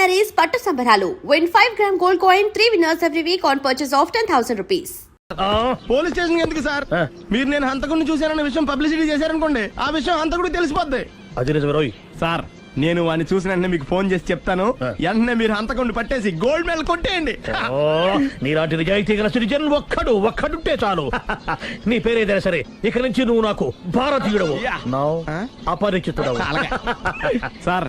sarees పట్టు సంబరాలు. Win 5 gram gold coin, 3 winners every week on purchase of 10,000 rupees. Police station ఎందుకు sir? మీరు నేను హంతకుడిని చూశానన్న విషయం పబ్లిసిటీ చేశారనుకోండి, ఆ విషయం హంతకుడికి తెలిసిపోద్ది. అది నిజమే సార్, నేను వాడిని చూసిన వెంటనే మీకు ఫోన్ చేసి చెప్తాను. వెంటనే మీరు హంతకుడిని పట్టేసి గోల్డ్ మెడల్ కొట్టేయండి. నీలాంటి నిజాయితీ గల సిటిజన్ ఒక్కడుంటే చాలు. నీ పేరేదైనా సరే, ఇక నుంచి నువ్వు నాకు భారతీయుడవు, అపరిచితుడవు. సార్,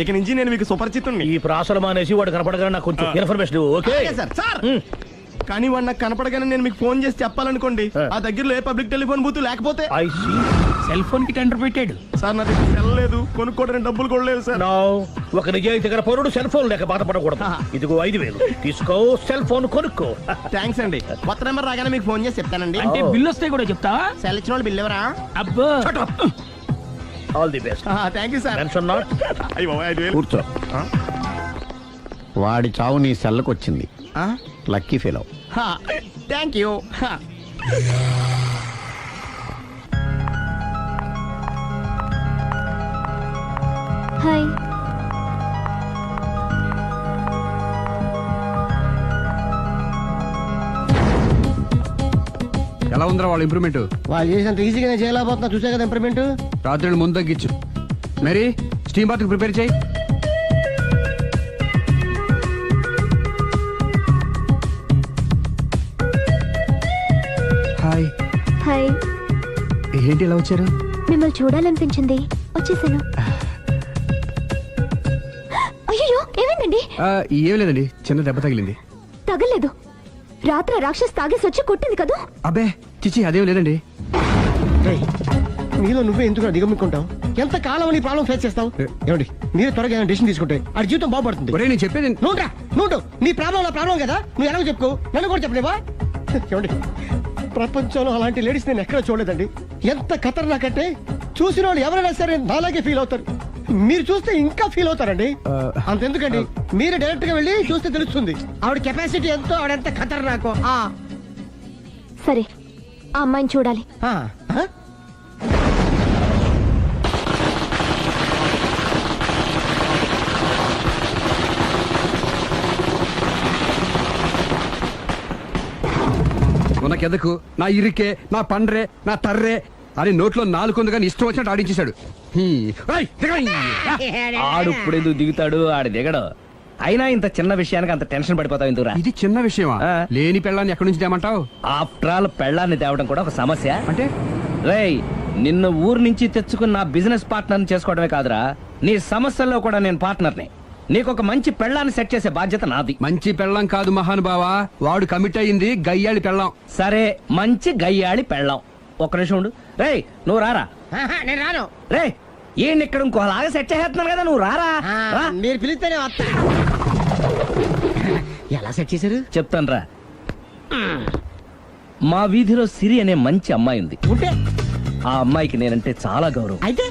ఇక నుంచి నేను మీకు సుపరిచితుడిని. ఈ ప్రాసలం అనేసి వాడు కనపడగానే నాకు కొంచెం ఇన్ఫర్మేషన్. Okay sir. సార్, కానీ వాడు నాకు కనపడగానే నేను మీకు ఫోన్ చేసి చెప్పాలనుకోండి, ఆ దగ్గరలో ఏ పబ్లిక్ టెలిఫోన్ బూత్ లేకపోతే సెల్ ఫోన్ కి టెండర్ పెట్టాడు. సార్, నా దగ్గర సెల్ లేదు, కొనుక్కోవడానికి డబ్బులు కూడా లేదు సార్. ఒక నిజాయితీ గల పౌరుడు సెల్ ఫోన్ లేక బాధపడకూడదు. ఇదిగో 5,000 తీసుకో, సెల్ ఫోన్ కొనుక్కో. థ్యాంక్స్ అండి. కొత్త నెంబర్ రాగానే మీకు ఫోన్ చేసి చెప్తానండి. అంటే బిల్లు వస్తే కూడా చెప్తా. సెల్ ఇచ్చిన వాళ్ళు బిల్ ఎవరా? అబ్బో, all the best. Thank you sir. Tension not. కూర్చో. వాడి చావు నీ సెల్లకు వచ్చింది. Lucky fellow. Thank you. Hi. ఎలా ఉందిరా వాళ్ళ ఇంప్రూవ్మెంట్? వాళ్ళు చేసినంత ఈజీగానే చేయలేకపోతున్నా, చూసే కదా ఇంప్రూవ్మెంట్. రాత్రి ముందు తగ్గించు. మరి స్టీమ్ బాత్ ప్రిపేర్ చేయి. హాయ్. హాయ్. ఏంటి ఎలా వచ్చారు? మిమ్మల్ని చూడాలనిపించింది, వచ్చేసాను. అయ్యో, ఏమైందండి? ఏం లేదండి, చిన్న దెబ్బ తగిలింది. తగలేదు. రాత్రి రాక్షస్ తాగేసి వచ్చి కొట్టింది కదా. అబ్బే చిచి, అదేం లేదండి. నీలో నువ్వే ఎందుకు దిగమ్ముకుంటావు? ఎంత కాలం నీ ప్రాబ్లం ఫేస్ చేస్తావు? ఏమండి, మీరు త్వరగా డిసిషన్ తీసుకుంటే ఆ జీవితం బాగుపడుతుంది. ఒరేయ్, నేను చెప్పేది నువ్వు నీ ప్రాబ్లం కదా, నువ్వు ఎలాగో చెప్పుకో, నన్ను కూడా చెప్పలేవా? ఏమండి, ప్రపంచంలో అలాంటి లేడీస్ నేను ఎక్కడ చూడలేదండి. ఎంత ఖతర్నాకంటే చూసిన వాళ్ళు ఎవరైనా సరే నాలాగే ఫీల్ అవుతారు. మీరు చూస్తే ఇంకా ఫీల్ అవుతారండి. అంతెందుకండి, మీరు డైరెక్ట్ గా వెళ్ళి చూస్తే తెలుస్తుంది ఆవిడ కెపాసిటీ ఎంతో, ఆవిడెంత ఖతర్నాకో. సరే, ఆ అమ్మాయిని చూడాలి. ఉనకెదకు నా ఇరికే, నా పండ్రే, నా తర్రే అని నోట్లో 4 ఉంది కానీ ఇష్టం వచ్చినట్టు ఆడించేశాడు. ఆడు ఇప్పుడు ఎందుకు దిగుతాడు? ఆడు దిగడు. అయినా ఇంత చిన్న విషయానికి అంత టెన్షన్ పడిపోతావు ఎందుకురా? ఇది చిన్న విషయమా? లేని పెళ్ళాన్ని ఎక్కడి నుంచి తేమంటావు? ఆఫ్టర్ ఆల్ పెళ్ళాన్ని తేవడం కూడా ఒక సమస్య. అంటే రేయ్, నిన్ను ఊరు నుంచి తెచ్చుకున్న నా బిజినెస్ పార్ట్నర్ చేసుకోవడమే కాదురా, నీ సమస్యల్లో కూడా నేను పార్ట్నర్ని. నీకు ఒక మంచి పెళ్ళాన్ని సెట్ చేసే బాధ్యత నాది. మంచి పెళ్ళం కాదు మహానుభావా, వాడు కమిట్ అయ్యింది గయ్యాళి పెళ్ళం. సరే, మంచి గయ్యాళి పెళ్ళాం. ఒక్క నిమిషం ఉండు. రేయ్, నువ్వు రారా. నేను రాను. రే, ఈయన ఇక్కడ ఇంకోలాగా సెట్ చేస్తున్నాను కదా, నువ్వు రారా. మీరు పిలిస్తేనే వస్తా. ఎలా సెట్ చేశారు? చెప్తాను రా. మా వీధిలో సిరి అనే మంచి అమ్మాయి ఉంది. ఉంటే ఆ అమ్మాయికి నేనంటే చాలా గౌరవం. అయితే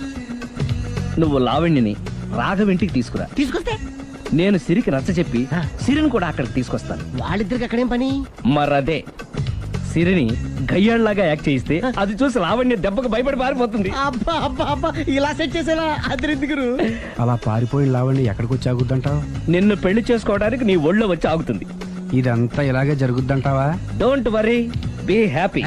నువ్వు లావణ్యని రాఘవింటికి తీసుకొస్తే నేను సిరికి నచ్చ చెప్పి సిరిని కూడా అక్కడికి తీసుకొస్తాను. వాళ్ళిద్దరికి అక్కడేం పని? మరదే, సిరిని గయ్యాళ్ళలాగా యాక్ట్ చేయిస్తే అది చూసి లావణ్య దెబ్బకు భయపడి పారిపోతుంది. అబ్బా అబ్బా అబ్బా, ఇలా సెట్ చేసేలా అద్దరెందుకు? అలా పారిపోయిన లావణ్ణి ఎక్కడికి వచ్చి ఆగుద్దంటావు? నిన్ను పెళ్లి చేసుకోవడానికి నీ ఒళ్ళో వచ్చి ఆగుతుంది. ఇదంతా ఇలాగే జరుగుద్దంటావా? Don't worry, be happy.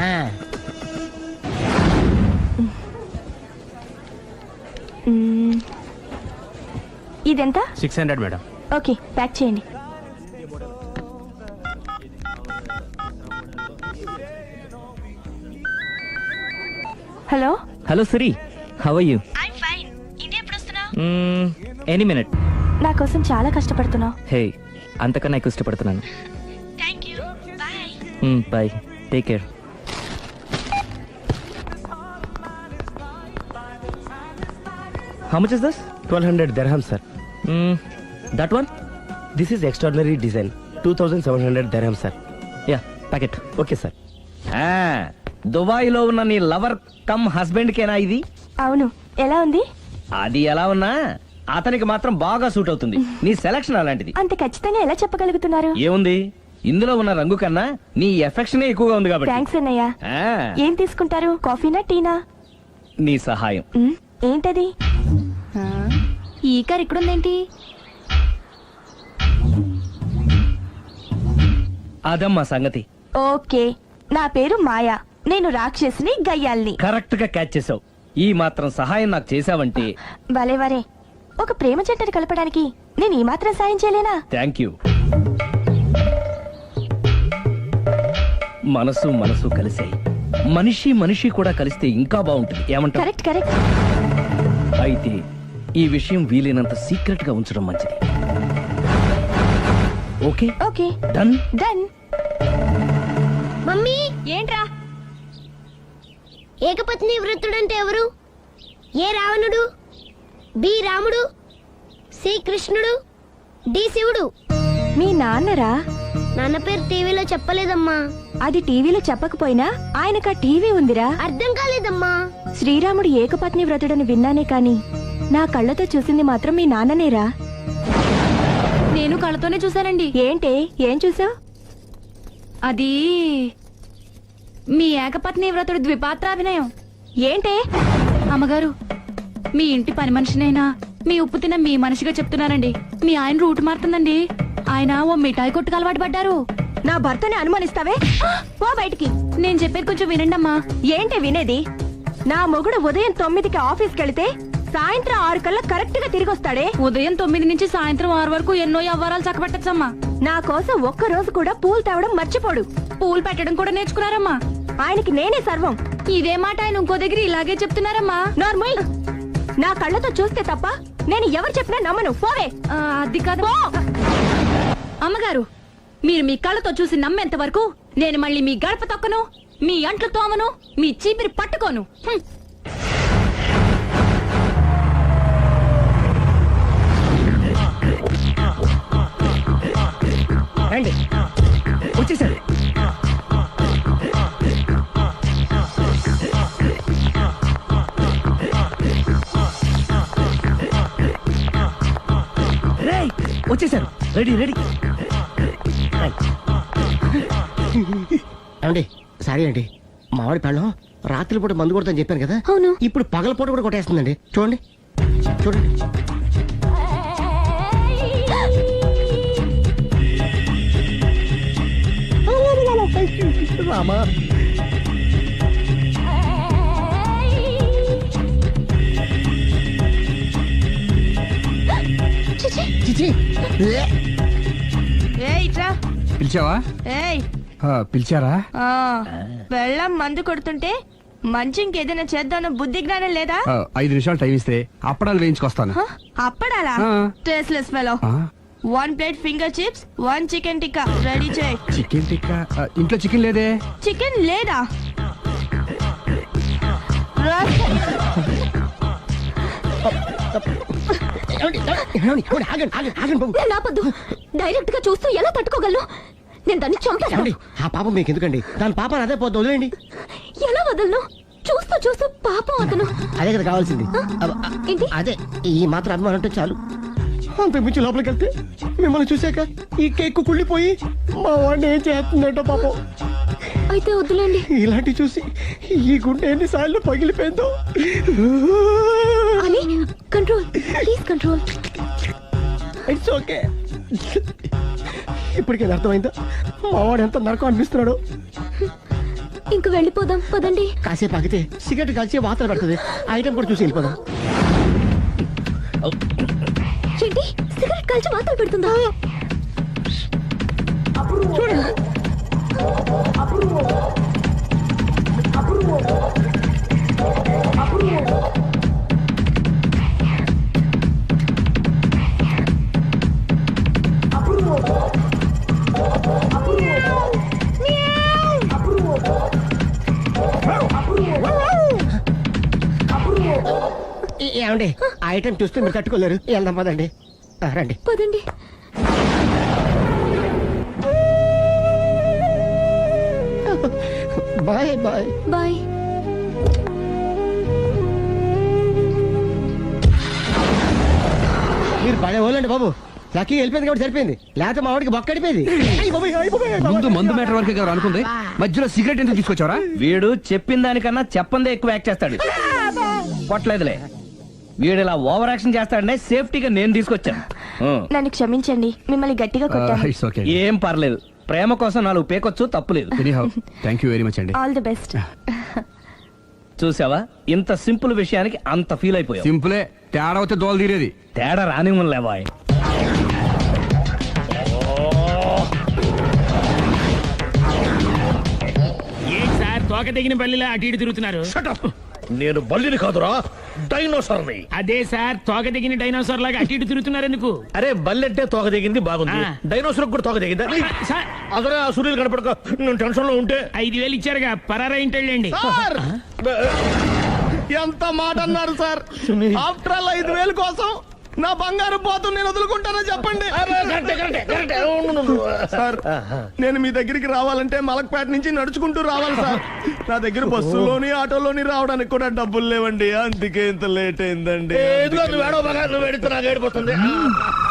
ఇదెంత? 600 మేడం. ఓకే, ప్యాక్ చేయండి. Hello. Hello Siri, how are you? I'm fine. ఇది ఎప్పుడు వస్తున్నావ్? Any minute. నా కోసం చాలా కష్టపడుతున్నావు. హే, అంతకన్నా ఎక్కువ ఇష్టపడుతున్నాను. Thank you. By. By, take care. How much is this? 1200 dirham, sir. That one? This is extraordinary design. 2700 dirham, sir. Yeah, pack it. Okay, sir. దుబాయ్లో ఉన్న నీ లవర్ కమ్ హస్బెండ్ కేనా ఇది? అవును. ఎలా ఉంది? అది ఎలా ఉన్నా అతనికి మాత్రం బాగా సూట్ అవుతుంది. నీ సెలక్షన్ అలాంటిది. అంత ఖచ్చితంగా ఎలా చెప్పగలుగుతున్నారు? ఏముంది, ఇందులో ఉన్న రంగు కన్నా నీ ఎఫెక్షన్ ఎక్కువగా ఉంది కాబట్టి. థాంక్స్ అన్నయ్య. ఏం తీసుకుంటారు, కాఫీనా టీనా? నీ సహాయం. ఏంటది? ఈ కార్ ఇక్కడుందేంటి? అదమ్మా సంగతి. ఓకే, నా పేరు మాయా, నేను రాక్షసిని గయ్యాల్ని. కరెక్ట్ గా క్యాచ్ చేసావు. ఈ మాత్రం సహాయం నాకు చేసావంటే భలే వరే, ఒక ప్రేమ జంటని కలపడానికి నేను ఈ మాత్రం సాయం చేయలేనా? Thank you. మనసు మనసు కలిసాయి, మనిషి మనిషి కూడా కలిస్తే ఇంకా బాగుంటుంది. ఏమంటావు? Correct correct. అయితే ఈ విషయం వీలైనంత సీక్రెట్ గా ఉంచడం మంచిది. Okay okay done. Done. Mummy, ఏంట్రా? ఏకపత్ని వృత్తుడంటే ఎవరు? ఏ రావణుడు, బి రాముడు, సి కృష్ణుడు, డి శివుడు. మీ నాన్నరా? నాన్న పేరు టీవీలో చెప్పలేదమ్మా. అది టీవీలో చెప్పకపోయినా ఆయనకా టీవీ ఉందిరా. అర్థం కాలేదమ్మా. శ్రీరాముడు ఏకపత్ని వ్రతుడని విన్నానే కాని నా కళ్ళతో చూసింది మాత్రం మీ నాన్ననేరా. నేను కళ్ళతోనే చూశానండి. ఏంటే, ఏం చూసావ్? అది మీ ఏకపత్ని వ్రతుడి ద్విపాత్రాభినయం. ఏంటే? అమ్మగారు, మీ ఇంటి పని మనిషినైనా మీ ఉప్పు తిన్న మీ మనిషిగా చెప్తున్నానండి. మీ ఆయన రూట్ మారుతుందండి. ఆయన ఓ మిఠాయి కొట్టుకు అలవాటు పడ్డారు. నా భర్తని అనుమానిస్తావే? పో బయటికి. నేను చెప్పేది కొంచెం వినండి అమ్మా. ఏంటి వినేది? నా మొగుడు ఉదయం 9కి ఆఫీస్కి వెళితే సాయంత్రం 6 కల్లా కరెక్ట్ గా తిరిగి వస్తాడే. ఉదయం 9 నుంచి సాయంత్రం 6 వరకు ఎన్నో వ్యవహారాలు చక్కబెట్టచ్చమ్మా. నా కోసం ఒక్క రోజు కూడా పూలు తేవడం మర్చిపోడు. పూలు పెట్టడం కూడా నేర్చుకున్నారమ్మా. ఆయనకి నేనే సర్వం. ఇదే మాట ఆయన ఇంకో దగ్గర ఇలాగే చెప్తున్నారమ్మా. నార్మల్. నా కళ్ళతో చూస్తే తప్ప నేను ఎవరు చెప్పినా నమ్మను. పోవే. అది కాదు అమ్మగారు, మీరు మీ కళ్ళతో చూసి నమ్మేంత వరకు నేను మళ్ళీ మీ గడప తొక్కను, మీ అంట్లు తోమను, మీ చీపిరి పట్టుకోను. హ్మ్. రండి, వచ్చేసారు. రేయ్, వచ్చేసారు. Ready ready. ఏమండి సారీ అండి, మామిడి పళ్ళం రాత్రిపూట మందు కొడతాను చెప్పాను కదా. అవును. ఇప్పుడు పగలపూట కూడా కొట్టేస్తుందండి. చూడండి చూడండి. రామా, చిచి. పిలిచావా? పిలిచారా? వెళ్ళం మందు కొడుతుంటే మంచి ఇంకేదైనా చేద్దామన్న బుద్ధి జ్ఞానం లేదా? 5 నిమిషాలు టైం ఇస్తే అప్పడాలు వేయించుకొస్తాను. అప్పడాలా? ఆ. Tasteless fellow. 1 plate finger chips, 1 chicken tikka ready చేయి. చికెన్ టిక్కా? ఇంట్లో చికెన్ లేదే. చికెన్ లేదా? నేను ఆపొద్దు. డైరెక్ట్ గా చూస్తూ ఎలా తట్టుకోగలను? నేను దాన్ని చంపాను. ఆ పాపం మీకు ఎందుకండి? దాని పాప అదే పోతుంది, వదిలేండి. ఎలా వదలను? చూస్తూ చూస్తూ పాపం అతను. అదే కదా కావాల్సింది. ఏంటి? అదే ఈ మాత్రం అభిమానం అంటే చాలు. అంతకు మించి లోపలికి వెళ్తే మిమ్మల్ని చూసాక ఈ కేక్ కుళ్ళిపోయి మా వాడిని ఏం చేస్తుందంటో పాపం. అయితే వద్దులేండి. ఇలాంటి చూసి ఈ గుండె ఎన్నిసార్లు పగిలిపోయిందో. అని control, please control. It's okay. ఇప్పటికే అర్థమైందా మా వాడు ఎంత నరకం అనిపిస్తున్నాడు? ఇంక వెళ్ళిపోదాం పదండి. కాసేపు ఆగితే సిగరెట్ కలిసి వాతలు పెడుతుంది. ఐటమ్ కూడా చూసి వెళ్ళిపోదాం. ఏంటి, సిగరెట్ కాల్చి వాతలు పెడుతుందా? చూడండి. ఏమండి ఆ ఐటమ్ చూస్తే మీరు తట్టుకోలేరు. వెళ్దాం పదండి. రండి పదండి. Bye bye bye. మీరు పడే వాళ్ళండి బాబు. లక్కీ వెళ్ళిపోయింది కాబట్టి సరిపోయింది, లేకపోతే మా వాడికి బొక్కడిపోయింది. ముందు మందు మ్యాటర్ వరకే కదా అనుకుంది, మధ్యలో సిగరెట్ ఎందుకు తీసుకొచ్చావరా? వీడు చెప్పిన దానికన్నా చెప్పందే ఎక్కువ యాక్ట్ చేస్తాడు. కొట్టలేదులే, వీడు ఇలా ఓవర్ యాక్షన్ చేస్తాడనే సేఫ్టీగా నేను తీసుకొచ్చాను. నన్ను క్షమించండి, మిమ్మల్ని గట్టిగా కొట్టాను. It's okay. ఏం పర్లేదు, ప్రేమ కోసం 4 పేకొచ్చు తప్పులేదు. Anyhow thank you very much అండి. All the best. చూసావా, ఇంత సింపుల్ విషయానికి అంత ఫీల్ అయిపోయావు. సింపులే, తేడా అవుతే దోలు తీరేది. తేడా రాని లేవాయ్. ఏంటి సార్ తోక తెగిన బల్లిలా అటు ఇటు తిరుగుతున్నారు? నేను బల్లిని కాదురా, డైనోసార్ని. అదే సార్ తోక తెగిన డైనోసార్ లాగా అటు ఇటు తిరుగుతున్నారు ఎందుకు? అరే బల్లెట్టే తోక దిగింది బాగుంది, ఆ. డైనోసార్ కూడా తోక దిగిందా? సార్ అసలే ఆ సూర్యులు కనపడక నేను టెన్షన్ లో ఉంటే 5,000 ఇచ్చారుగా పరారా ఇంటండి. ఎంత మాట అన్నారు సార్? ఆఫ్టర్ ఆల్ 5,000 కోసం నా బంగారు పోతు నేను వదులుకుంటానో చెప్పండి సార్. నేను మీ దగ్గరికి రావాలంటే మలక్పేట నుంచి నడుచుకుంటూ రావాలి సార్. నా దగ్గర బస్సులోని ఆటోలోని రావడానికి కూడా డబ్బులు లేవండి, అందుకే ఇంత లేట్ అయిందండి.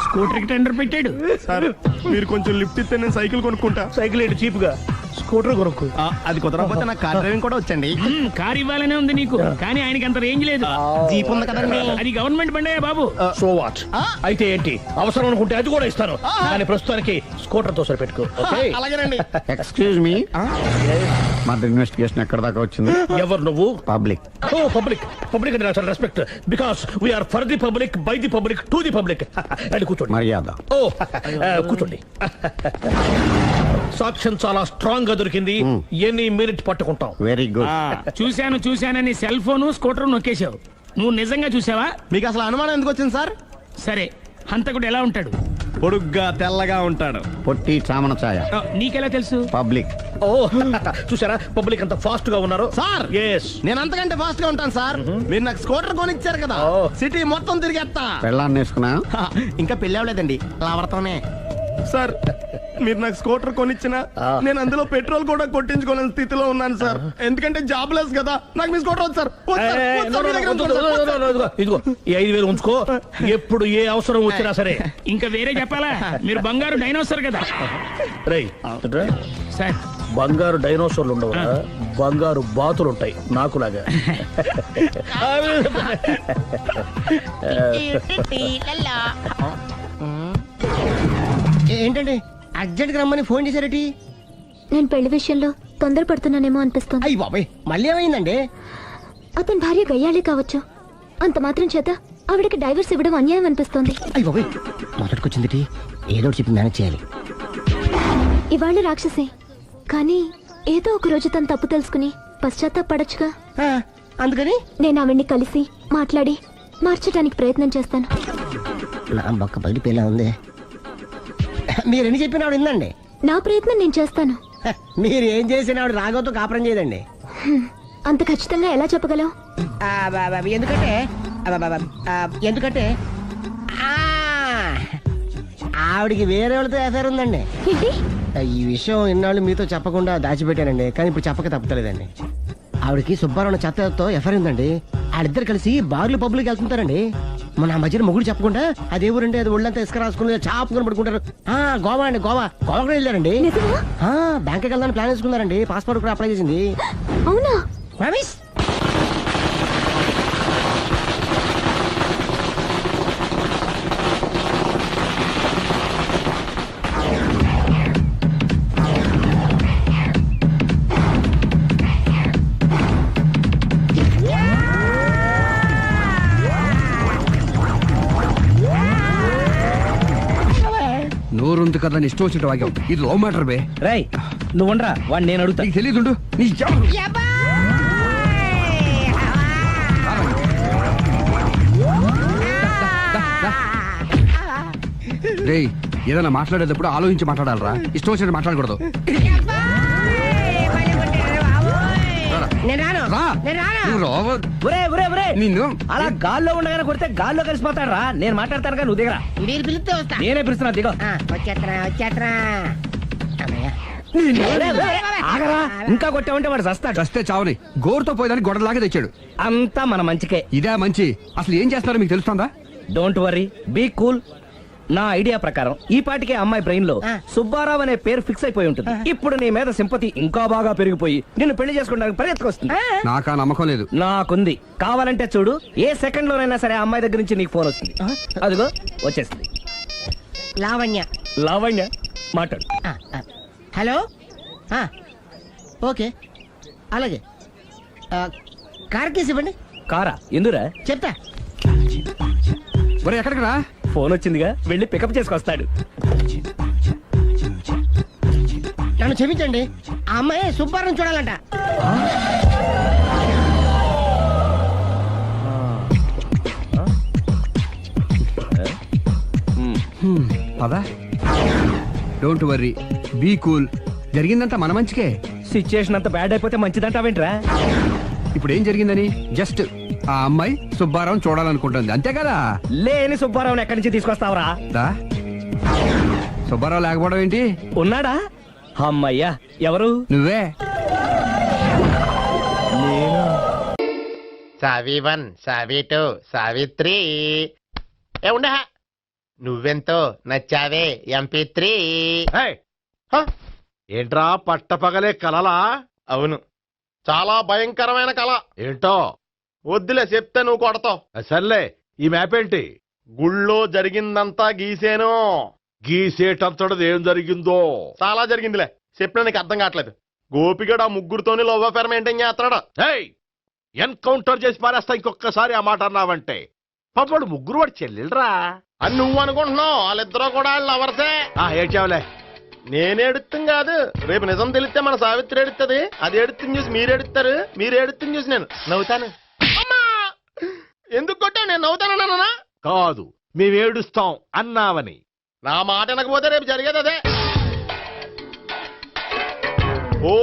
స్కూటర్ కి టెండర్ పెట్టాడు సార్ మీరు కొంచెం లిఫ్ట్ ఇస్తే నేను సైకిల్ కొనుక్కుంటా. సైకిల్ ఏంటి చీప్ గా, స్కూటర్ కొనుక్కు. అది కుదరకపోతే నాకు కార్ డ్రైవింగ్ కూడా వచ్చండి. కార్ ఇవ్వాలనే ఉంది నీకు, కానీ ఆయనకి అంత రేంజ్ లేదు. జీప్ ఉంది కదండి. అది గవర్నమెంట్ బండే బాబు. So what? అయితే ఏంటి, అవసరం అనుకుంటే అది కూడా ఇస్తాను, కానీ ప్రస్తుతానికి స్కూటర్ తో సరిపెట్టుకో. అలాగేనండి. ఎక్స్క్యూజ్ మీ, మర్డర్ ఇన్వెస్టిగేషన్ ఎక్కడ దాకా వచ్చింది? ఎవరు నువ్వు? పబ్లిక్. ఓ పబ్లిక్. పబ్లిక్ అంటే నాకు respect, because we are for the public, by the public, to the public. And కూర్చోండి. మర్యాద. ఓ కూర్చోండి. సాక్ష్యం చాలా స్ట్రాంగ్ గా దొరికింది, ఎన్ని మినిట్ పట్టుకుంటాం. Very good. చూశానని సెల్ ఫోన్ స్కూటర్ నొక్కేశావు. నువ్వు నిజంగా చూసావా? మీకు అసలు అనుమానం ఎందుకు వచ్చింది సార్? సరే, హంతకుడు ఎలా ఉంటాడు? పొడుగ్గా తెల్లగా ఉంటాడు. పొట్టి చామన ఛాయ. నీకెలా తెలుసు? పబ్లిక్. ఓ చూసారా పబ్లిక్ అంత ఫాస్ట్ గా ఉన్నారు సార్. ఎస్, నేను అంతకంటే ఫాస్ట్ గా ఉంటాను సార్. మీరు నాకు స్కూటర్ కొనిచ్చారు కదా, సిటీ మొత్తం తిరిగేస్తా. పెళ్ళాన్ని వేసుకున్నా? ఇంకా పెళ్లి అవ్వలేదండి, లావడతానే. సార్ మీరు నాకు స్కూటర్ కొనిచ్చిన నేను అందులో పెట్రోల్ కూడా కొట్టించుకోలేని స్థితిలో ఉన్నాను సార్. ఎందుకంటే జాబ్ లెస్ కదా, నాకు మీ స్కూటర్ వద్దు సార్. ఇదిగో ఈ 5,000 ఉంచుకో, ఎప్పుడు ఏ అవసరం వచ్చినా సరే. ఇంకా వేరే చెప్పాలా? మీరు బంగారు డైనోసార్ కదా. రై సార్ బంగారు డైనోసార్లు ఉండవు, బంగారు బాతులు ఉంటాయి నాకులాగా. ఏంటండి అర్జెంట్ గా రమ్మని ఫోన్ చేశారటి? నేను పెళ్లి విషయంలో తొందరపడుతున్నానేమో అనిపిస్తుంది. అయ్యి బాబాయ్, మళ్ళీ ఏమైందండి? అతని భార్య గయ్యాళి కావచ్చు, అంత మాత్రం చేత ఆవిడకి డైవర్స్ ఇవ్వడం అన్యాయం అనిపిస్తోంది. అయ్యి బాబాయ్, మొదటికొచ్చింది ఏదో ఒకటి చెప్పి మేనేజ్ చేయాలి. ఇవాళ రాక్షసే, కానీ ఏదో ఒక రోజు తను తప్పు తెలుసుకుని పశ్చాత్తాపడొచ్చుగా. అందుకని నేను ఆవిడ్ని కలిసి మాట్లాడి మార్చడానికి ప్రయత్నం చేస్తాను. నా బొక్క బయట ఉంది. మీరు ఎన్ని చెప్పిన ఆవిడ ఇందండి. నా ప్రయత్నం నేను చేస్తాను. మీరు ఏం చేసిన ఆవిడ రాగోతో కాపురం చేయదండి. అంత ఖచ్చితంగా ఎలా చెప్పగలవు? ఎందుకంటే ఆవిడికి వేరే వాళ్ళతో ఎఫైర్ ఉందండి. ఏంటి? ఈ విషయం ఇన్నాళ్ళు మీతో చెప్పకుండా దాచిపెట్టానండి, కానీ ఇప్పుడు చెప్పక తప్పలేదండి. ఆవిడకి సుబ్బారావు చెత్తతో ఎఫైర్ ఉందండి. వాళ్ళిద్దరు కలిసి బార్లు పబ్లిక్ వెళ్తుంటారండి. మన మధ్యన మొగుడు చెప్పకుండా అదే ఊరండి, అది ఒళ్ళంతా ఇసుక రాసుకుని చాపుకొని పడుకుంటారు. గోవా అండి, గోవా కూడా వెళ్ళారండి. బ్యాంక్కి వెళ్దాని ప్లాన్ వేసుకున్నారండి. పాస్పోర్ట్ కూడా అప్లై చేసింది. అవునా? రమేష్ నోరుంది కదా నీ ఇష్టం వచ్చినట్టు వాగావు. ఇది లవ్ మ్యాటర్ బే. రై నువ్వు ఉండరా, వాడిని నేను అడుగుతా. నీకు తెలియదుండు. నీ రేయ్, ఏదైనా మాట్లాడేటప్పుడు ఆలోచించి మాట్లాడాలరా, ఇష్టం వచ్చినట్టు మాట్లాడకూడదు. రా. నువ్వు రావ. నిన్ను అలా గాల్లో ఉండగానే కొడితే గాల్లో కలిసిపోతాడు రా. నేను మాట్లాడతాను కానీ నువ్వు దిగరా. మీరు పిలిస్తే వస్తా. నేనే పిలుస్తున్నా, దిగో. వచ్చేత్తరా. ఆగరా, ఇంకా కొట్టావంటే వాడు చస్తాడు. చస్తే చావని, గోరుతో పోయేదాన్ని గొడవలాగే తెచ్చాడు. అంతా మన మంచికే. ఇదే మంచి. అసలు ఏం చేస్తారో మీకు తెలుస్తుందా? Don't worry, be cool. నా ఐడియా ప్రకారం ఈ పాటికే అమ్మాయి బ్రెయిన్ లో సుబ్బారావు అనే పేరు ఫిక్స్ అయిపోయి ఉంటుంది. ఇప్పుడు నీ మీద సింపతి ఇంకా బాగా పెరిగిపోయి నిన్ను పెళ్లి చేసుకోవడానికి పరిగెత్తుకొస్తుంది. నాకా నమ్మకం లేదు. నాకుంది. కావాలంటే చూడు, ఏ సెకండ్ లోనైనా సరే అమ్మాయి దగ్గర నుంచి నీకు ఫోన్ వస్తుంది. అదిగో వచ్చేస్తుంది. లావణ్య. లావణ్య మాట్లాడు. హలో ఓకే అలాగే కార్ కేసు ఇవ్వండి. కారా ఎందురా? చెప్తా. ఒరే ఎక్కడికి రా? ఫోన్ వచ్చిందిగా, వెళ్ళి పికప్ చేసుకొస్తాడు. నన్ను క్షమించండి, ఆ అమ్మాయి సుబ్బారం చూడాలంట. పదా, డోంట్ వర్రీ, బీ కూల్. జరిగిందంతా మన మంచికే. సిచ్యుయేషన్ అంత బ్యాడ్ అయిపోతే మంచిదంటావేంట్రా? ఇప్పుడు ఏం జరిగిందని జస్ట్ ఆ అమ్మాయి సుబ్బారావు చూడాలనుకుంటుంది, అంతే కదా? లేని సుబ్బారావుని ఎక్కడి నుంచి తీసుకొస్తావురా? దా, సుబ్బారావు లేకపోవడం ఏంటి? ఉన్నాడా? అమ్మయ్యా, ఎవరు? నువ్వే. సావి1, సావి2, సావిత్రి. ఏ ఉండ, నువ్వెంతో నచ్చావే MP3. ఏంట్రా పట్టపగలే కలలా? అవును, చాలా భయంకరమైన కళ. ఏంటో వద్దులే, చెప్తే నువ్వు కొడతావు. సర్లే, ఈ మ్యాప్ ఏంటి? గుళ్ళో జరిగిందంతా గీసేను. గీసేటంతటది ఏం జరిగిందో? చాలా జరిగిందిలే, చెప్పినా నీకు అర్థం కావట్లేదు. గోపిగడు ఆ ముగ్గురుతోని లవ్ అఫేర్ మెయింటైన్ చేస్తున్నాడు. ఎన్కౌంటర్ చేసి పారేస్తా ఇంకొకసారి ఆ మాట అన్నావంటే. పాపడు ముగ్గురు వాడు చెల్లెలరా అని నువ్వు అనుకుంటున్నావు, వాళ్ళిద్దరూ కూడా లవర్సే. ఏడ్చావులే. నేనేడుతుంది కాదు, రేపు నిజం తెలిస్తే మన సావిత్రి ఎడుతుంది. అది ఎడుతుంది చూసి మీరు ఎడుతారు, మీరు ఎడుతుంది చూసి నేను నవ్వుతాను. అమ్మా, ఎందుకు కొట్టా? నేను నవ్వుతానన్నా? కాదు, మేమేడుస్తాం అన్నావని. నా మాట వినకపోతే రేపు జరిగేది అదే. ఓ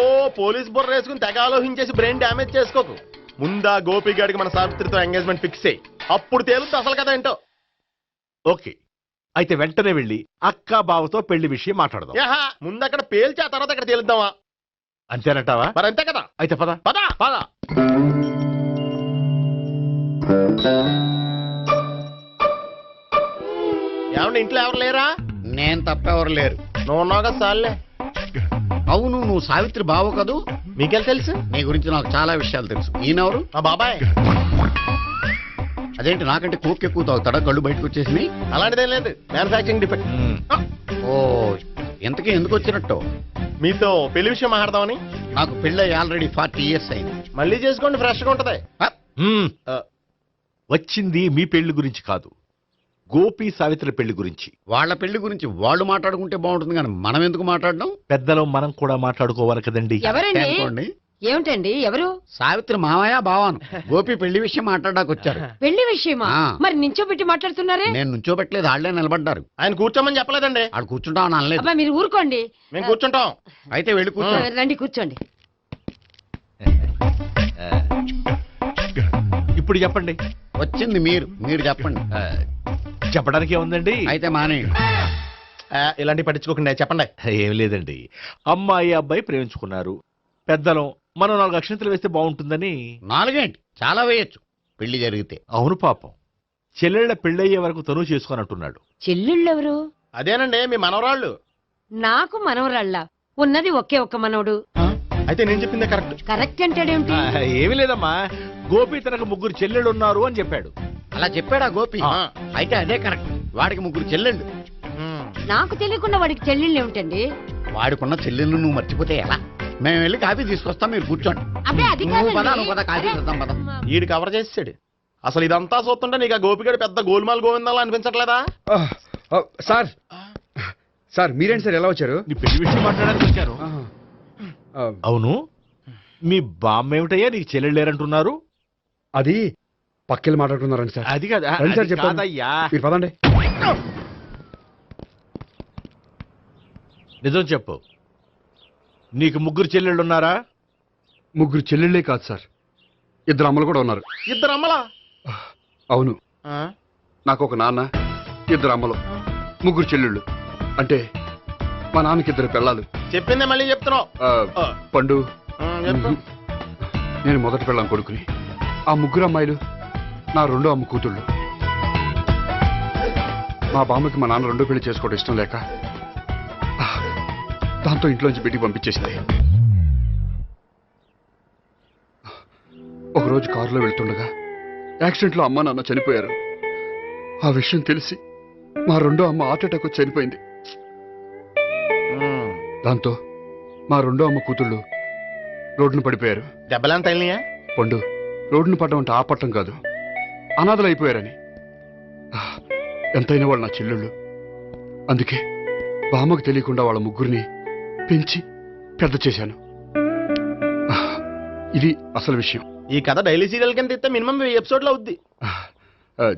పోలీస్ బుర్ర వేసుకుని తెగ ఆలోచించేసి బ్రెయిన్ డ్యామేజ్ చేసుకోకు. ముందా గోపిగాడికి మన సావిత్రితో ఎంగేజ్మెంట్ ఫిక్స్ అయ్యి, అప్పుడు తేలుతుంది అసలు కదా ఏంటో. ఓకే, అయితే వెంటనే వెళ్ళి అక్క బావతో పెళ్లి విషయం మాట్లాడదాం. ముందు అక్కడ పేల్చి ఆ తర్వాత అక్కడ తేలుద్దామా? అంతేనంటావా? మరి అంతే కదా. అయితే పద పద పద. ఏమండి, ఇంట్లో ఎవరు లేరా? నేను తప్పెవరు లేరు. నువ్వు ఉన్నావు కదా సార్లే. అవును, నువ్వు సావిత్రి బావు కదూ? మీకెళ్ళి తెలుసు? నీ గురించి నాకు చాలా విషయాలు తెలుసు. ఈయనెవరు? మా బాబాయ్. అదేంటి, నాకంటే కోక్ ఎక్కువ తాగుతాడా? కళ్ళు బయటకు వచ్చేసి? అలాంటిదేం లేదు, మ్యానుఫాక్చరింగ్ డిఫెక్ట్. ఓ, ఇంతకీ ఎందుకు వచ్చినట్టు? మీతో పెళ్లి విషయం మాట్లాడదామని. నాకు పెళ్ళి ఆల్రెడీ 40 years అయింది. మళ్ళీ చేసుకోండి, ఫ్రెష్ గా ఉంటది. వచ్చింది మీ పెళ్లి గురించి కాదు, గోపి సావిత్రి పెళ్లి గురించి. వాళ్ళ పెళ్లి గురించి వాళ్ళు మాట్లాడుకుంటే బాగుంటుంది, కానీ మనం ఎందుకు మాట్లాడడం? పెద్దలో మనం కూడా మాట్లాడుకోవాలి కదండి. అనుకోండి. ఏమిటండి, ఎవరు? సావిత్రి మామయ్య బావాను. గోపి పెళ్లి విషయం మాట్లాడడానికి వచ్చారు. పెళ్లి విషయమా? ఆ. మరి నించోబెట్టి మాట్లాడుతున్నారే? నేను నుంచోబెట్టలేదు, వాళ్ళే నిలబడ్డారు. ఆయన కూర్చోమని చెప్పలేదండి. వాళ్ళు కూర్చుంటామని అనలేదు. అబ్బా, మీరు ఊరుకోండి. మేము కూర్చుంటాం. అయితే వెళ్ళి కూర్చో. రండి, కూర్చోండి. ఇప్పుడు చెప్పండి. వచ్చింది మీరు చెప్పండి. చెప్పడానికి ఏముందండి? అయితే మానేయండి. ఇలాంటివి పట్టించుకోకుండా చెప్పండి. ఏం లేదండి, అమ్మాయి అబ్బాయి ప్రేమించుకున్నారు. పెద్దలం మనం 4 అక్షంతలు వేస్తే బాగుంటుందని. 4 ఏంటి, చాలా వేయొచ్చు పెళ్లి జరిగితే. అవును, పాపం చెల్లెళ్ళ పెళ్ళయ్యే వరకు తను చేసుకోనంటున్నాడు. చెల్లెళ్ళెవరు? అదేనండి, మీ మనవరాళ్ళు. నాకు మనవరాళ్ళ ఉన్నది ఒకే ఒక్క మనవడు. అయితే నేను చెప్పిందే కరెక్ట్. కరెక్ట్ అంటాడేమిటి? ఏమీ లేదమ్మా, గోపి తనకు 3 చెల్లెళ్ళు ఉన్నారు అని చెప్పాడు. అలా చెప్పాడా గోపి? అయితే అదే కరెక్ట్. వాడికి 3 చెల్లెళ్ళు. నాకు తెలియకుండా వాడికి చెల్లెళ్ళు ఏమిటండి? వాడికున్న చెల్లెళ్ళు నువ్వు మర్చిపోతే ఎలా? మేము వెళ్ళి కాఫీ తీసుకొస్తాం, మీరు కూర్చోండి. అబ్బే, అది నువ్వు పద, కాదండి. నువ్వు పద, కాఫీ చేద్దాం పద. ఈడు కవర్ చేసాడు. అసలు ఇదంతా చూస్తుంటే నీకు ఆ గోపిగడు పెద్ద గోల్మాల్ గోవిందాలు అనిపించట్లేదా? సార్ సార్ మీరేంటి సార్ ఎలా వచ్చారు? నీ పెళ్లి విషయం మాట్లాడడానికి వచ్చాను. అవును, మీ బామ్మ ఏమిటయ్యా నీకు చెల్లెళ్ళు లేరంటున్నారు? అది పక్కెళ్ళి మాట్లాడుతున్నారండి సార్. అది కాదు, రండి సార్, అది చెప్తాను. కాదయ్యా. మీరు పదండి. నిజం చెప్పు, నీకు 3 చెల్లెళ్ళు ఉన్నారా? 3 చెల్లెళ్ళే కాదు సార్, 2 అమ్మలు కూడా ఉన్నారు. 2 అమ్మలా? అవును, నాకు ఒక నాన్న, 2 అమ్మలు, 3 చెల్లెళ్ళు. అంటే మా నాన్నకి 2 పిల్లలు. చెప్పిందే మళ్ళీ చెప్తున్నావు. పండు, చెప్పు. నేను మొదటి పెళ్ళాం కొడుకుని. ఆ 3 అమ్మాయిలు నా 2వ అమ్మ కూతుళ్ళు. మా బామ్మకి మా నాన్న 2వ పెళ్లి చేసుకోవడం ఇష్టం లేక దాంతో ఇంట్లోంచి పెట్టి పంపించేసింది. ఒకరోజు కారులో వెళ్తుండగా యాక్సిడెంట్లో అమ్మ నాన్న చనిపోయారు. ఆ విషయం తెలిసి మా 2వ అమ్మ హార్ట్ అటాక్ వచ్చి చనిపోయింది. దాంతో మా రెండో అమ్మ కూతుళ్ళు రోడ్డును పడిపోయారు. దెబ్బలంత అయినాయా? పండు, రోడ్డును పడడం అంటే ఆపట్టం కాదు, అనాథలు అయిపోయారని. ఎంతైనా వాళ్ళు నా చెల్లెళ్ళు. అందుకే బామ్మకు తెలియకుండా వాళ్ళ ముగ్గురిని పెంచి పెద్ద చేశాను. ఇది అసలు విషయం. ఈ కథ డైలీ సీరియల్ కింద ఇస్తే మినిమం ఎపిసోడ్లో అవుద్ది.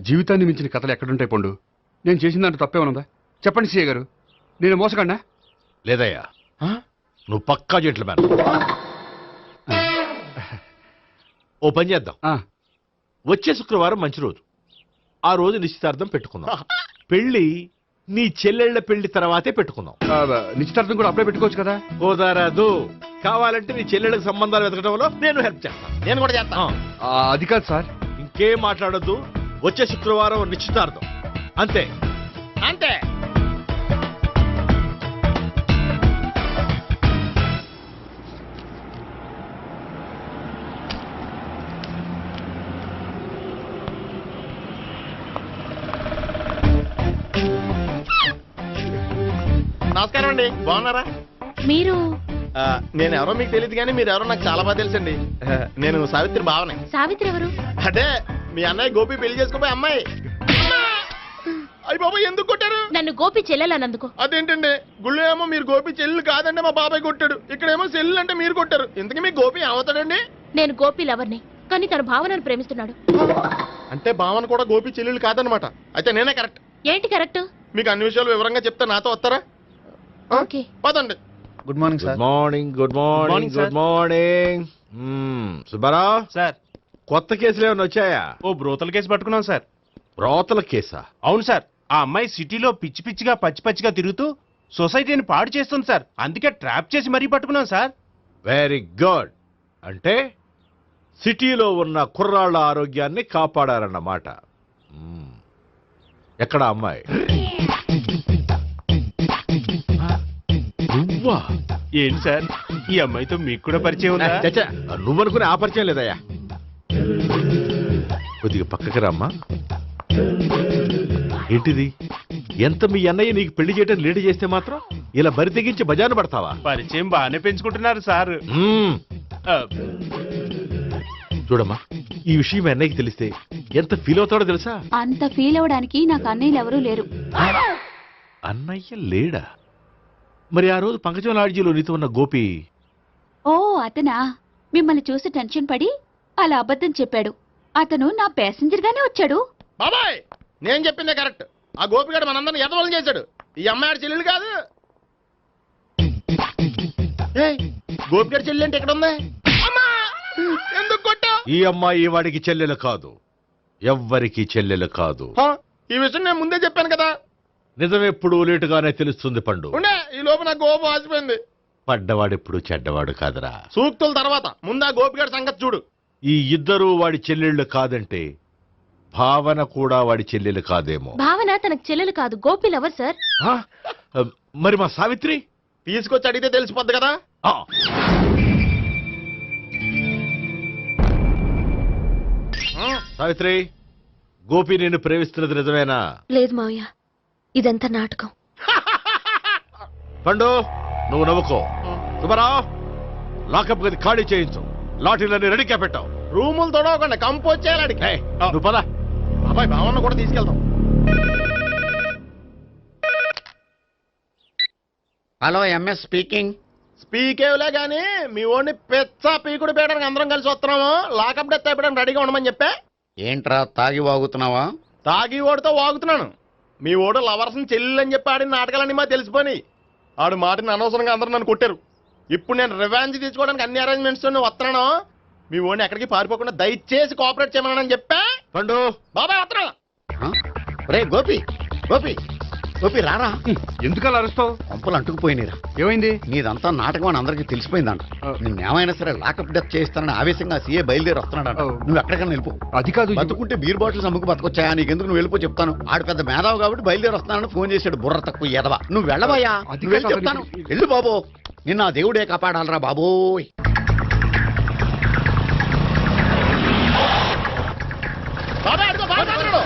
జీవితాన్ని మించిన కథలు ఎక్కడుంటాయి పండు? నేను చేసిన దాంట్లో తప్పేమనుందా? చెప్పండి సీఏ గారు, నేను మోసగండా? లేదయ్యా, నువ్వు పక్కా జెంట్లమ్యాన్. ఓ పని చేద్దాం, వచ్చే శుక్రవారం మంచి రోజు, ఆ రోజు నిశ్చితార్థం పెట్టుకుందాం. పెళ్లి నీ చెల్లెళ్ల పెళ్లి తర్వాతే పెట్టుకుందాం. నిశ్చితార్థం కూడా అప్పుడే పెట్టుకోవచ్చు కదా? కుదరదు. కావాలంటే నీ చెల్లెళ్ళకి సంబంధాలు వెతకడంలో నేను హెల్ప్ చేస్తాను. నేను కూడా చేస్తాను. అది కాదు సార్. ఇంకేం మాట్లాడొద్దు, వచ్చే శుక్రవారం నిశ్చితార్థం, అంతే అంతే. నమస్కారం అండి, బాగున్నారా? మీరు నేను ఎవరో మీకు తెలియదు కానీ మీరు ఎవరో నాకు చాలా బాగా తెలుసండి. నేను సావిత్రి భావనే. సావిత్రి ఎవరు? అదే మీ అన్నయ్య గోపి పెళ్లి చేసుకోపోయి అమ్మాయి. అయ్యి బాబాయ్, ఎందుకు కొట్టారు? నన్ను గోపి చెల్లెలన్నందుకు. అదేంటండి, గుళ్ళు ఏమో మీరు గోపి చెల్లు కాదంటే మా బాబాయ్ కొట్టాడు, ఇక్కడేమో చెల్లు అంటే మీరు కొట్టారు. ఇంతకీ మీ గోపి ఏమవుతాడండి? నేను గోపి లవర్ని, కానీ తన భావనను ప్రేమిస్తున్నాడు. అంటే భావన కూడా గోపి చెల్లెలు కాదనమాట. అయితే నేనే కరెక్ట్. ఏంటి కరెక్ట్? మీకు అన్ని విషయాలు వివరంగా చెప్తే నాతో వస్తారా? ఓకే, పదండి. Good morning sir. Morning, good morning, good morning. Subbarao sir, కొత్త కేసులు ఏమైనా వచ్చాయా? ఓ బ్రోతల కేసు పట్టుకున్నాం సార్. బ్రోతల కేసా? అవును సార్, ఆ అమ్మాయి సిటీలో పిచ్చి పిచ్చిగా పచ్చి పచ్చిగా తిరుగుతూ సొసైటీని పాడు చేస్తుంది సార్. అందుకే ట్రాప్ చేసి మరీ పట్టుకున్నాం సార్. Very good. అంటే సిటీలో ఉన్న కుర్రాళ్ళ ఆరోగ్యాన్ని కాపాడారన్నమాట. ఎక్కడ అమ్మాయి? నువ్వా? ఏంటి సార్, ఈ అమ్మాయితో మీకు కూడా పరిచయం ఉందా? చచ్చా, నువ్వనుకునే ఆ పరిచయం లేదయ్యా. కొద్దిగా పక్కకి రమ్మా. ఏంటిది? ఎంత మీ అన్నయ్య నీకు పెళ్లి చేయడం లేట్ చేస్తే మాత్రం ఇలా బరి తెగించి బజారు పడతావా? పరిచయం బాగానే పెంచుకుంటున్నారు సార్. చూడమ్మా, ఈ విషయం మీ అన్నయ్యకి తెలిస్తే ఎంత ఫీల్ అవుతాడో తెలుసా? అంత ఫీల్ అవడానికి నాకు అన్నయ్యలు ఎవరూ లేరు. అన్నయ్య లేడా? మరి ఆ రోజు పంకజం లాడ్జీలో నీతో ఉన్న గోపి? ఓ అతనా? మిమ్మల్ని చూసి టెన్షన్ పడి అలా అబద్ధం చెప్పాడు. అతను నా ప్యాసింజర్ గానే వచ్చాడు. బాబాయ్, నేను చెప్పిందే కరెక్ట్. ఆ గోపిగాడు మనందరిని ఎదవలం చేశాడు. ఈ అమ్మాయి చెల్లెలు కాదు. గోపిగాడి చెల్లి అంటే ఎక్కడ ఉంది? ఎందుకు కొట్టా? ఈ అమ్మాయి వాడికి చెల్లెలు కాదు, ఎవ్వరికి చెల్లెలు కాదు. ఈ విషయం నేను ముందే చెప్పాను కదా. నిజమెప్పుడు లేటుగానే తెలుస్తుంది పండు. ఉండే, ఈ లోపు నాకు గోపం ఆసిపోయింది. పడ్డవాడెప్పుడు చెడ్డవాడు కాదురా. సూక్తుల తర్వాత ముందు ఆ గోపిగాడి సంగతి చూడు. ఈ ఇద్దరూ వాడి చెల్లెళ్ళు కాదంటే భావన కూడా వాడి చెల్లెలు కాదేమో. భావన తనకు చెల్లెలు కాదు, గోపి లవర్ సార్. మరి మా సావిత్రి? తీసుకొచ్చి అడిగితే తెలిసిపోద్ది కదా. సావిత్రి, గోపి నేను ప్రేమిస్తున్నది నిజమేనా? లేదు మావయ్య, ఇదంతా నాటకం. పండు, నువ్వు నవ్వుకో. సుబ్బారావు, లాకప్ గది ఖాళీ చేయించు. లాఠీలన్నీ రెడీగా పెట్టావు. రూములు తొడవకుండా కంపోజ్ చేయాలి అడిగి. నువ్వు పద. అబ్బాయి భావన కూడా తీసుకెళ్తాం. Hello, MS speaking. స్పీకేవ్లే గానీ మీ ఓడిని పెచ్చ పీకుడు పేయడానికి అందరం కలిసి వస్తున్నాము. లాకప్ డెత్ అయిపోయడానికి రెడీగా ఉండమని చెప్పే. ఏంట్రా తాగి వాగుతున్నావా? తాగి ఓడితో వాగుతున్నాను. మీ ఓడు లవర్స్ని చెల్లెలు అని చెప్పి ఆడిన నాటకాలన్నీ మా తెలిసిపోయి ఆడు మాటని అనవసరంగా అందరూ నన్ను కొట్టారు. ఇప్పుడు నేను రివెంజ్ తీసుకోవడానికి అన్ని అరేంజ్మెంట్స్ వస్తున్నాను. మీ ఓడిని ఎక్కడికి పారిపోకుండా దయచేసి కోఆపరేట్ చేయమని చెప్పా. పండు, బాబాయ్ వస్తున్నా. రే గోపి, గోపి, గోపి రారా. ఎందుకలా అరుస్తావు? పంపులు అంటుకుపోయినరా. ఏమైంది? నీదంతా నాటకం అని అందరికీ తెలిసిపోయిందంట. నిన్నేమైనా సరే లాకప్ డెత్ చేస్తానని ఆవేశంగా సీఏ బయలుదేరి వస్తున్నాడంట. నువ్వు ఎక్కడికైనా వెళ్ళిపో. అది కాదు, బతుకుంటే బీర్ బాటిల్స్ అమ్ముకు బతకొచ్చాయా? నీకెందుకు? నువ్వు వెళ్ళిపో చెప్తాను. ఆడు పెద్ద మేధావు కాబట్టి బయలుదేరి వస్తానని ఫోన్ చేశాడు. బుర్ర తక్కువ ఎదవా. నువ్వు వెళ్ళవయ్యా. నువ్వు వెళ్ళి చెప్తాను. వెళ్ళు బాబో, నిన్న ఆ దేవుడే కాపాడాలరా బాబోయ్. బాబాయ్ అడుగు, బాబాయ్ అడుగు.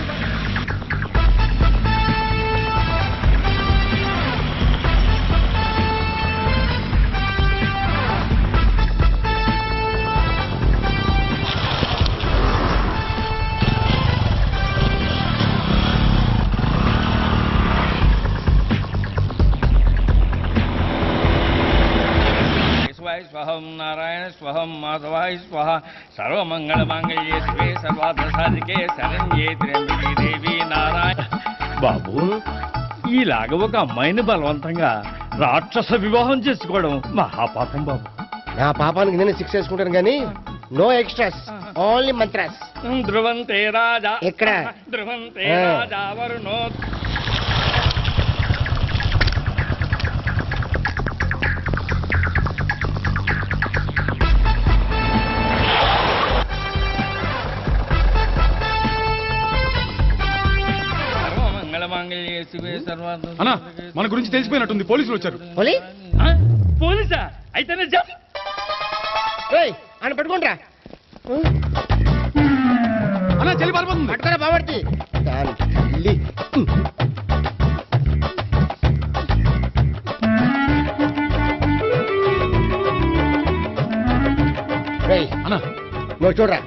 స్వహం మాధవాయ స్వహ సర్వమంగళ మాంగళ్యే శివే సర్వార్థ సాధికే శరణ్యే త్ర్యంబకే దేవి నారాయణ. బాబు, ఇలాగ ఒక అమ్మాయిని బలవంతంగా రాక్షస వివాహం చేసుకోవడం మహాపాపం బాబు. నా పాపానికి నేను శిక్ష చేసుకుంటాను కానీ నో ఎక్స్ట్రాస్, ఓన్లీ మంత్రాస్. ధ్రువంతే రాజా ఎక్కడ? ధ్రువంతే రాజా వరుణో. అన్నా, మన గురించి తెలిసిపోయినట్టుంది, పోలీసులు వచ్చారు. పోలీసా? అయితేనే ఆయన పట్టుకుంటా అన్నా, చెల్లి పారిపోతుంది. పట్టుకోరా బాబర్తి. అన్నా, నువ్వు చూడరా.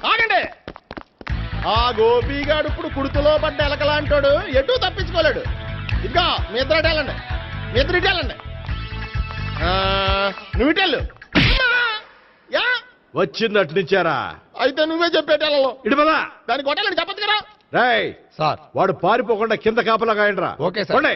ఆగండి. ఆ గోపిగాడు ఇప్పుడు కుడుతులో పడ్డ ఎలకలాంటాడు, ఎటు తప్పించుకోలేడు. ఇంకా మీ ఇద్దరు వెళ్ళండి, మీ ఇద్దరు ఇటు వెళ్ళండి. నువ్వు ఇటు వెళ్ళు. యా వచ్చింది అటు నుంచారా? అయితే నువ్వే చెప్పేటెళ్ళలో ఇటు పదా. దాన్ని కొట్టాలని చెప్పచ్చు కదా. రేయ్ సార్, వాడు పారిపోకుండా కింద కాపలా కాయండిరా. Okay sir. పోండి.